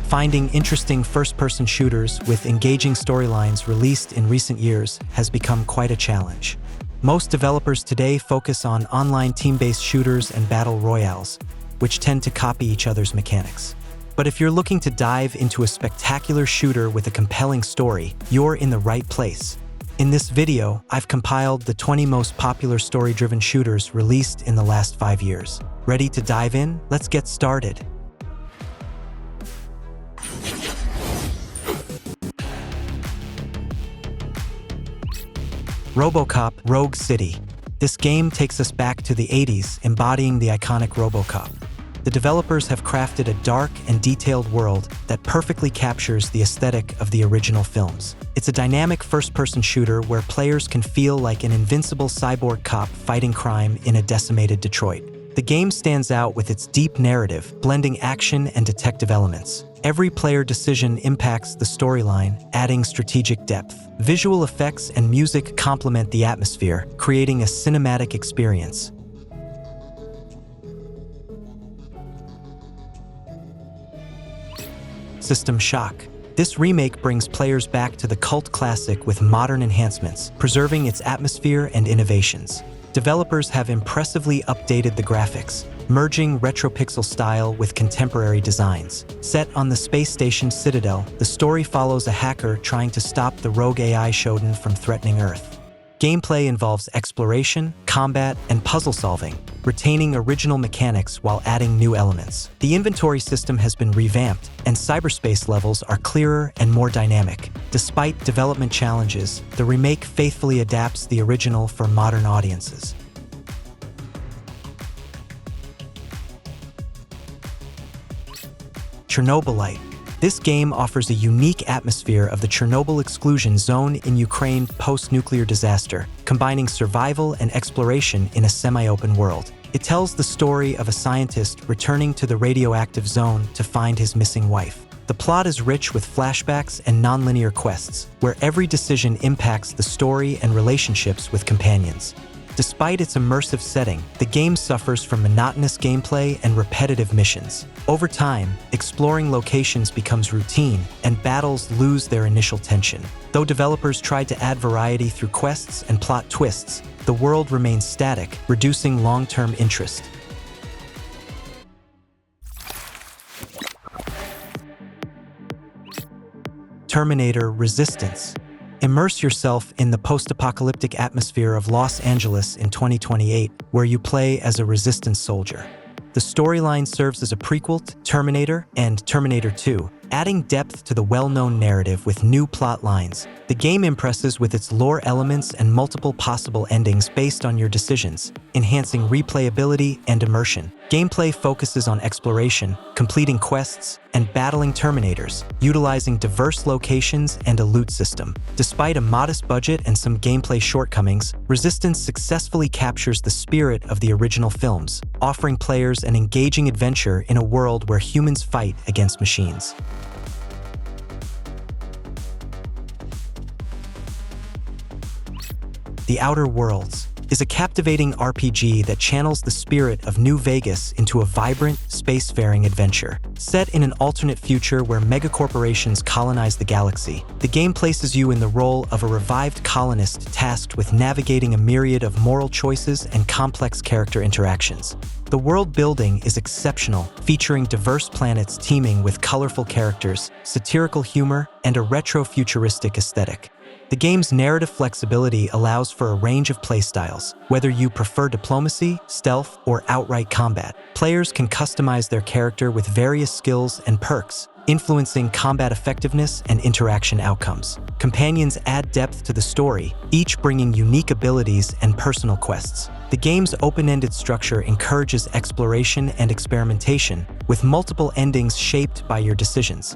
Finding interesting first-person shooters with engaging storylines released in recent years has become quite a challenge. Most developers today focus on online team-based shooters and battle royales, which tend to copy each other's mechanics. But if you're looking to dive into a spectacular shooter with a compelling story, you're in the right place. In this video, I've compiled the 20 most popular story-driven shooters released in the last 5 years. Ready to dive in? Let's get started. RoboCop Rogue City. This game takes us back to the 80s, embodying the iconic RoboCop. The developers have crafted a dark and detailed world that perfectly captures the aesthetic of the original films. It's a dynamic first-person shooter where players can feel like an invincible cyborg cop fighting crime in a decimated Detroit. The game stands out with its deep narrative, blending action and detective elements. Every player decision impacts the storyline, adding strategic depth. Visual effects and music complement the atmosphere, creating a cinematic experience. System Shock. This remake brings players back to the cult classic with modern enhancements, preserving its atmosphere and innovations. Developers have impressively updated the graphics, merging retro pixel style with contemporary designs. Set on the space station Citadel, the story follows a hacker trying to stop the rogue AI Shodan from threatening Earth. Gameplay involves exploration, combat, and puzzle solving, retaining original mechanics while adding new elements. The inventory system has been revamped, and cyberspace levels are clearer and more dynamic. Despite development challenges, the remake faithfully adapts the original for modern audiences. Chernobylite. This game offers a unique atmosphere of the Chernobyl exclusion zone in Ukraine post-nuclear disaster, combining survival and exploration in a semi-open world. It tells the story of a scientist returning to the radioactive zone to find his missing wife. The plot is rich with flashbacks and non-linear quests, where every decision impacts the story and relationships with companions. Despite its immersive setting, the game suffers from monotonous gameplay and repetitive missions. Over time, exploring locations becomes routine, and battles lose their initial tension. Though developers tried to add variety through quests and plot twists, the world remains static, reducing long-term interest. Terminator Resistance. Immerse yourself in the post-apocalyptic atmosphere of Los Angeles in 2028, where you play as a resistance soldier. The storyline serves as a prequel to Terminator and Terminator 2, adding depth to the well-known narrative with new plot lines. The game impresses with its lore elements and multiple possible endings based on your decisions, enhancing replayability and immersion. Gameplay focuses on exploration, completing quests, and battling Terminators, utilizing diverse locations and a loot system. Despite a modest budget and some gameplay shortcomings, Resistance successfully captures the spirit of the original films, offering players an engaging adventure in a world where humans fight against machines. The Outer Worlds is a captivating RPG that channels the spirit of New Vegas into a vibrant, spacefaring adventure. Set in an alternate future where megacorporations colonize the galaxy, the game places you in the role of a revived colonist tasked with navigating a myriad of moral choices and complex character interactions. The world building is exceptional, featuring diverse planets teeming with colorful characters, satirical humor, and a retro-futuristic aesthetic. The game's narrative flexibility allows for a range of playstyles. Whether you prefer diplomacy, stealth, or outright combat, players can customize their character with various skills and perks, influencing combat effectiveness and interaction outcomes. Companions add depth to the story, each bringing unique abilities and personal quests. The game's open-ended structure encourages exploration and experimentation, with multiple endings shaped by your decisions.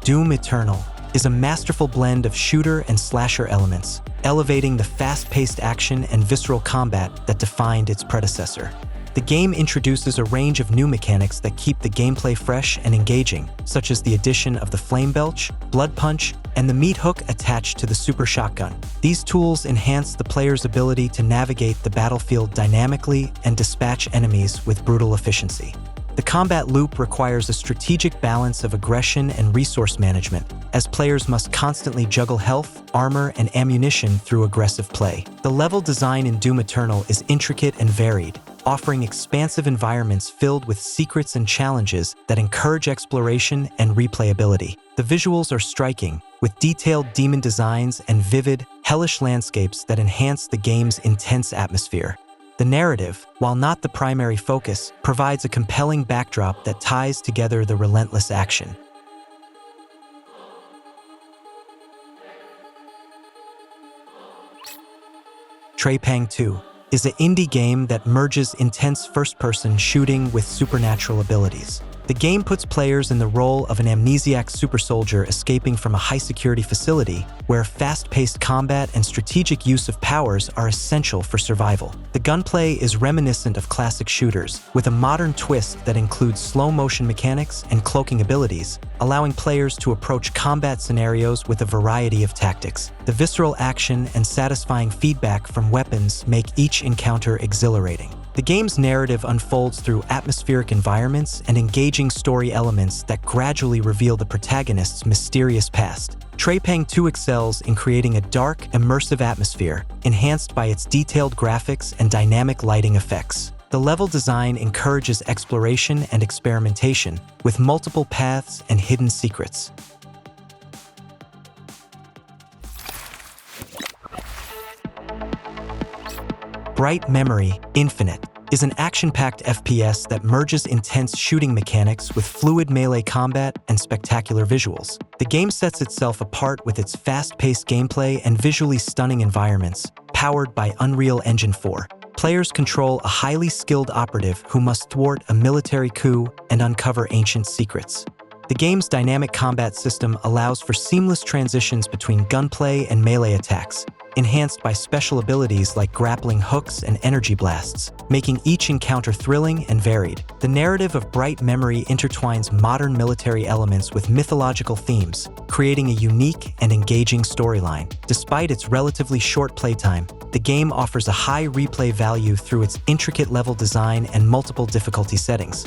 Doom Eternal is a masterful blend of shooter and slasher elements, elevating the fast-paced action and visceral combat that defined its predecessor. The game introduces a range of new mechanics that keep the gameplay fresh and engaging, such as the addition of the Flame Belch, Blood Punch, and the Meat Hook attached to the Super Shotgun. These tools enhance the player's ability to navigate the battlefield dynamically and dispatch enemies with brutal efficiency. The combat loop requires a strategic balance of aggression and resource management, as players must constantly juggle health, armor, and ammunition through aggressive play. The level design in Doom Eternal is intricate and varied, offering expansive environments filled with secrets and challenges that encourage exploration and replayability. The visuals are striking, with detailed demon designs and vivid, hellish landscapes that enhance the game's intense atmosphere. The narrative, while not the primary focus, provides a compelling backdrop that ties together the relentless action. Cyberpunk 2 is an indie game that merges intense first-person shooting with supernatural abilities. The game puts players in the role of an amnesiac super soldier escaping from a high-security facility where fast-paced combat and strategic use of powers are essential for survival. The gunplay is reminiscent of classic shooters, with a modern twist that includes slow-motion mechanics and cloaking abilities, allowing players to approach combat scenarios with a variety of tactics. The visceral action and satisfying feedback from weapons make each encounter exhilarating. The game's narrative unfolds through atmospheric environments and engaging story elements that gradually reveal the protagonist's mysterious past. Cyberpunk 2 excels in creating a dark, immersive atmosphere, enhanced by its detailed graphics and dynamic lighting effects. The level design encourages exploration and experimentation, with multiple paths and hidden secrets. Bright Memory Infinite is an action-packed FPS that merges intense shooting mechanics with fluid melee combat and spectacular visuals. The game sets itself apart with its fast-paced gameplay and visually stunning environments, powered by Unreal Engine 4. Players control a highly skilled operative who must thwart a military coup and uncover ancient secrets. The game's dynamic combat system allows for seamless transitions between gunplay and melee attacks, enhanced by special abilities like grappling hooks and energy blasts, making each encounter thrilling and varied. The narrative of Bright Memory intertwines modern military elements with mythological themes, creating a unique and engaging storyline. Despite its relatively short playtime, the game offers a high replay value through its intricate level design and multiple difficulty settings.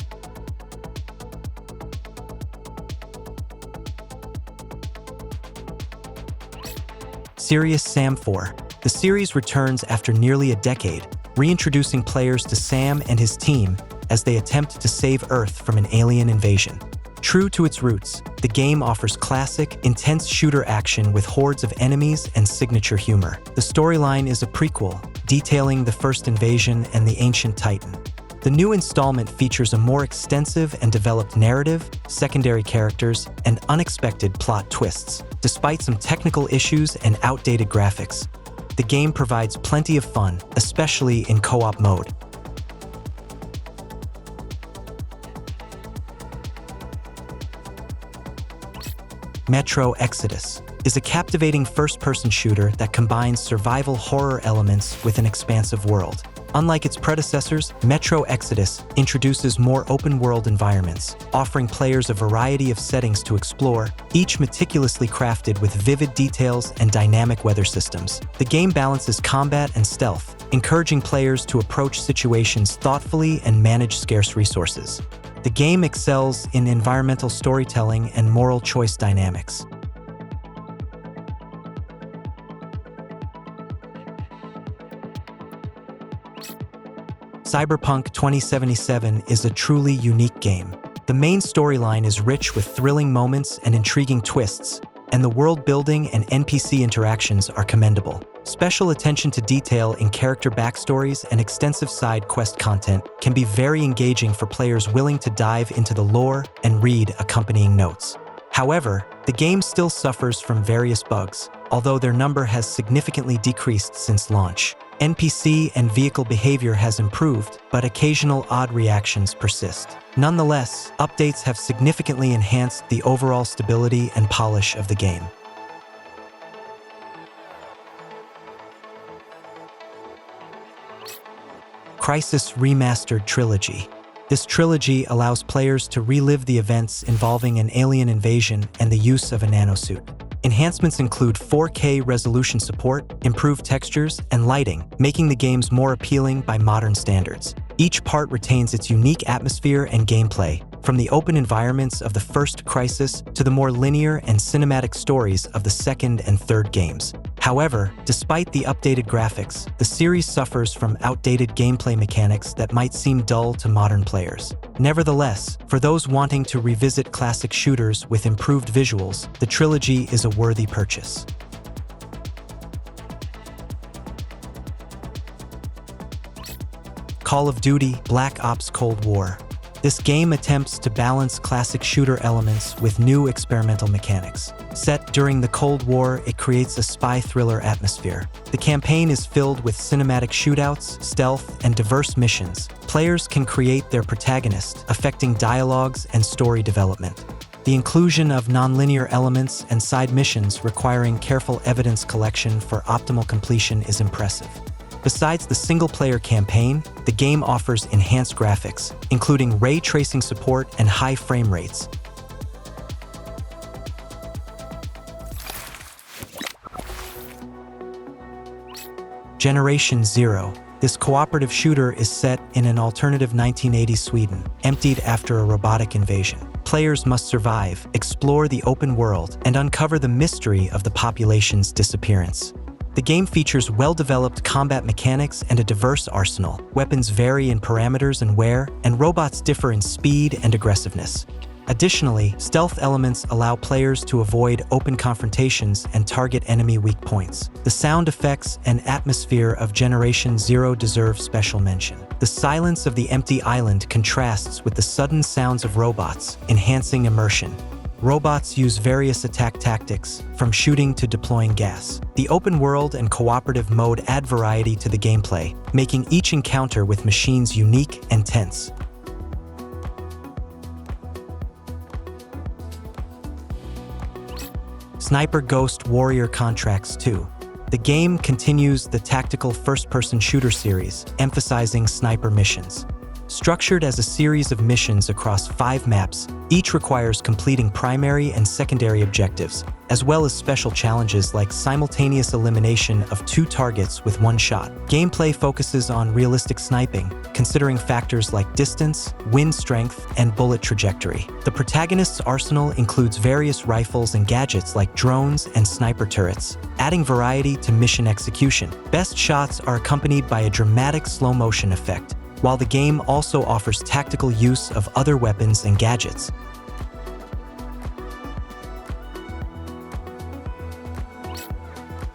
Serious Sam 4. The series returns after nearly a decade, reintroducing players to Sam and his team as they attempt to save Earth from an alien invasion. True to its roots, the game offers classic, intense shooter action with hordes of enemies and signature humor. The storyline is a prequel, detailing the first invasion and the ancient Titan. The new installment features a more extensive and developed narrative, secondary characters, and unexpected plot twists. Despite some technical issues and outdated graphics, the game provides plenty of fun, especially in co-op mode. Metro Exodus is a captivating first-person shooter that combines survival horror elements with an expansive world. Unlike its predecessors, Metro Exodus introduces more open-world environments, offering players a variety of settings to explore, each meticulously crafted with vivid details and dynamic weather systems. The game balances combat and stealth, encouraging players to approach situations thoughtfully and manage scarce resources. The game excels in environmental storytelling and moral choice dynamics. Cyberpunk 2077 is a truly unique game. The main storyline is rich with thrilling moments and intriguing twists, and the world building and NPC interactions are commendable. Special attention to detail in character backstories and extensive side quest content can be very engaging for players willing to dive into the lore and read accompanying notes. However, the game still suffers from various bugs, although their number has significantly decreased since launch. NPC and vehicle behavior has improved, but occasional odd reactions persist. Nonetheless, updates have significantly enhanced the overall stability and polish of the game. Crysis Remastered Trilogy. This trilogy allows players to relive the events involving an alien invasion and the use of a nanosuit. Enhancements include 4K resolution support, improved textures, and lighting, making the games more appealing by modern standards. Each part retains its unique atmosphere and gameplay, from the open environments of the first Crysis to the more linear and cinematic stories of the second and third games. However, despite the updated graphics, the series suffers from outdated gameplay mechanics that might seem dull to modern players. Nevertheless, for those wanting to revisit classic shooters with improved visuals, the trilogy is a worthy purchase. Call of Duty: Black Ops Cold War. This game attempts to balance classic shooter elements with new experimental mechanics. Set during the Cold War, it creates a spy thriller atmosphere. The campaign is filled with cinematic shootouts, stealth, and diverse missions. Players can create their protagonist, affecting dialogues and story development. The inclusion of non-linear elements and side missions requiring careful evidence collection for optimal completion is impressive. Besides the single-player campaign, the game offers enhanced graphics, including ray tracing support and high frame rates. Generation Zero. This cooperative shooter is set in an alternative 1980s Sweden, emptied after a robotic invasion. Players must survive, explore the open world, and uncover the mystery of the population's disappearance. The game features well-developed combat mechanics and a diverse arsenal. Weapons vary in parameters and wear, and robots differ in speed and aggressiveness. Additionally, stealth elements allow players to avoid open confrontations and target enemy weak points. The sound effects and atmosphere of Generation Zero deserve special mention. The silence of the empty island contrasts with the sudden sounds of robots, enhancing immersion. Robots use various attack tactics, from shooting to deploying gas. The open world and cooperative mode add variety to the gameplay, making each encounter with machines unique and tense. Sniper Ghost Warrior Contracts 2. The game continues the tactical first-person shooter series, emphasizing sniper missions. Structured as a series of missions across 5 maps, each requires completing primary and secondary objectives, as well as special challenges like simultaneous elimination of 2 targets with 1 shot. Gameplay focuses on realistic sniping, considering factors like distance, wind strength, and bullet trajectory. The protagonist's arsenal includes various rifles and gadgets like drones and sniper turrets, adding variety to mission execution. Best shots are accompanied by a dramatic slow-motion effect, while the game also offers tactical use of other weapons and gadgets.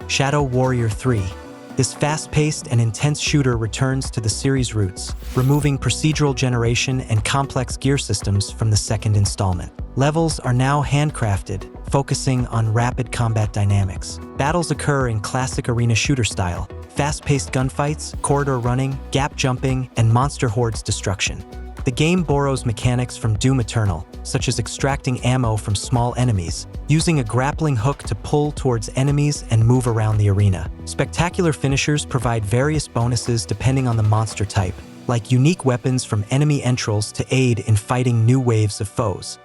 Shadow Warrior 3. This fast-paced and intense shooter returns to the series' roots, removing procedural generation and complex gear systems from the second installment. Levels are now handcrafted, focusing on rapid combat dynamics. Battles occur in classic arena shooter style, fast-paced gunfights, corridor running, gap jumping, and monster hordes destruction. The game borrows mechanics from Doom Eternal, such as extracting ammo from small enemies, using a grappling hook to pull towards enemies and move around the arena. Spectacular finishers provide various bonuses depending on the monster type, like unique weapons from enemy entrails to aid in fighting new waves of foes.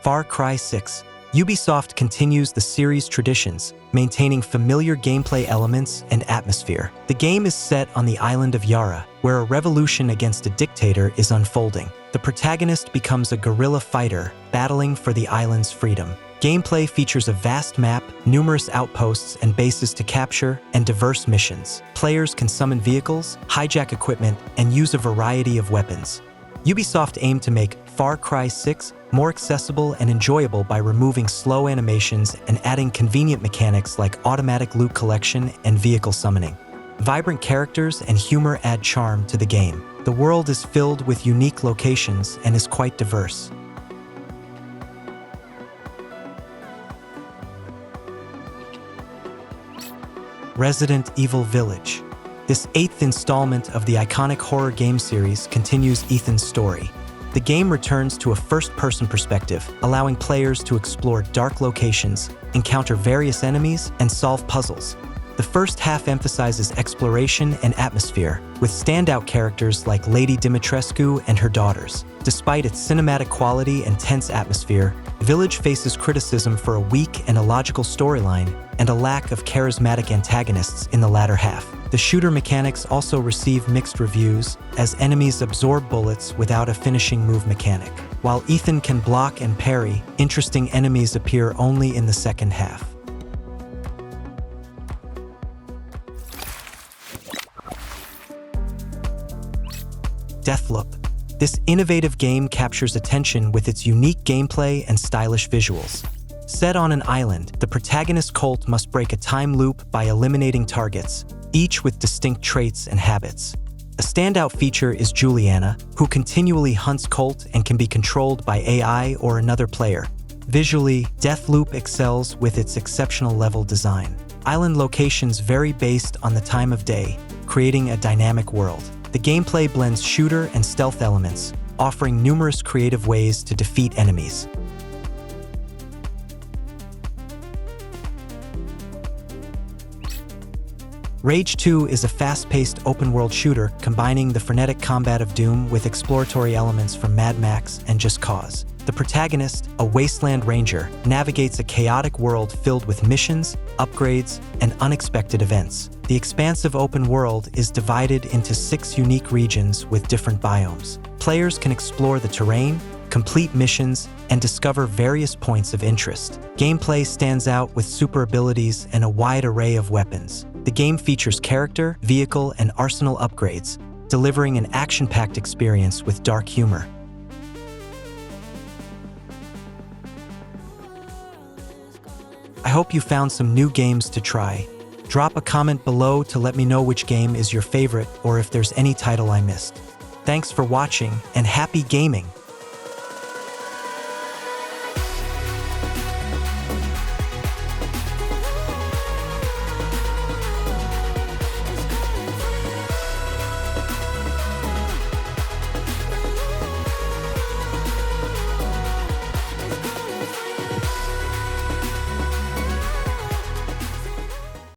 Far Cry 6. Ubisoft continues the series' traditions, maintaining familiar gameplay elements and atmosphere. The game is set on the island of Yara, where a revolution against a dictator is unfolding. The protagonist becomes a guerrilla fighter, battling for the island's freedom. Gameplay features a vast map, numerous outposts and bases to capture, and diverse missions. Players can summon vehicles, hijack equipment, and use a variety of weapons. Ubisoft aimed to make Far Cry 6 more accessible and enjoyable by removing slow animations and adding convenient mechanics like automatic loot collection and vehicle summoning. Vibrant characters and humor add charm to the game. The world is filled with unique locations and is quite diverse. Resident Evil Village. This 8th installment of the iconic horror game series continues Ethan's story. The game returns to a first-person perspective, allowing players to explore dark locations, encounter various enemies, and solve puzzles. The first half emphasizes exploration and atmosphere, with standout characters like Lady Dimitrescu and her daughters. Despite its cinematic quality and tense atmosphere, Village faces criticism for a weak and illogical storyline and a lack of charismatic antagonists in the latter half. The shooter mechanics also receive mixed reviews, as enemies absorb bullets without a finishing move mechanic. While Ethan can block and parry, interesting enemies appear only in the second half. DEATHLOOP. This innovative game captures attention with its unique gameplay and stylish visuals. Set on an island, the protagonist Colt must break a time loop by eliminating targets, each with distinct traits and habits. A standout feature is Juliana, who continually hunts Colt and can be controlled by AI or another player. Visually, DEATHLOOP excels with its exceptional level design. Island locations vary based on the time of day, creating a dynamic world. The gameplay blends shooter and stealth elements, offering numerous creative ways to defeat enemies. Rage 2 is a fast-paced open-world shooter combining the frenetic combat of Doom with exploratory elements from Mad Max and Just Cause. The protagonist, a wasteland ranger, navigates a chaotic world filled with missions, upgrades, and unexpected events. The expansive open world is divided into 6 unique regions with different biomes. Players can explore the terrain, complete missions, and discover various points of interest. Gameplay stands out with super abilities and a wide array of weapons. The game features character, vehicle, and arsenal upgrades, delivering an action-packed experience with dark humor. I hope you found some new games to try. Drop a comment below to let me know which game is your favorite or if there's any title I missed. Thanks for watching and happy gaming!